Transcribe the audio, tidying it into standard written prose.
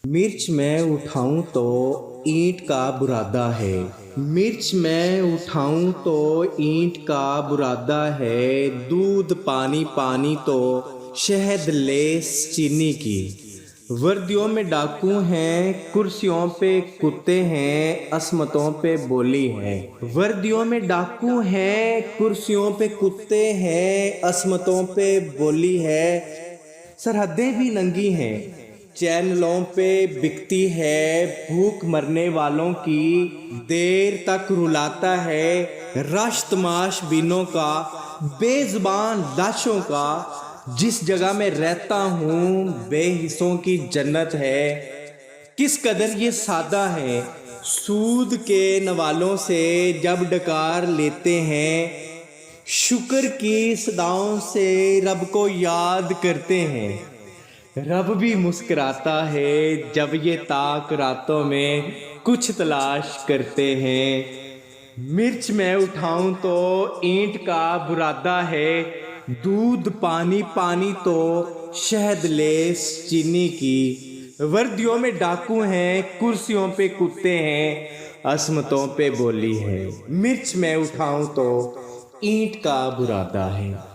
मिर्च मैं उठाऊं तो ईंट का बुरादा है। मिर्च मैं उठाऊं तो ईंट का बुरादा है। दूध पानी पानी तो शहद लेस चीनी की। वर्दियों में डाकू हैं, कुर्सियों पे कुत्ते हैं, असमतों पे बोली है। वर्दियों में डाकू हैं, कुर्सियों पे कुत्ते हैं, असमतों पे बोली है। सरहदें भी नंगी हैं, चैनलों पे बिकती है। भूख मरने वालों की देर तक रुलाता है। रश तमाश बीनों का, बेजुबान लाशों का। जिस जगह में रहता हूँ बेहिस्सों की जन्नत है। किस कदर ये सादा है, सूद के नवालों से जब डकार लेते हैं। शुक्र की सदाओं से रब को याद करते हैं। रब भी मुस्कुराता है जब ये ताक रातों में कुछ तलाश करते हैं। मिर्च मैं उठाऊं तो ईंट का बुरादा है। दूध पानी पानी तो शहद लेस चीनी की। वर्दियों में डाकू हैं, कुर्सियों पे कुत्ते हैं, असमतों पे बोली है। मिर्च मैं उठाऊं तो ईंट का बुरादा है।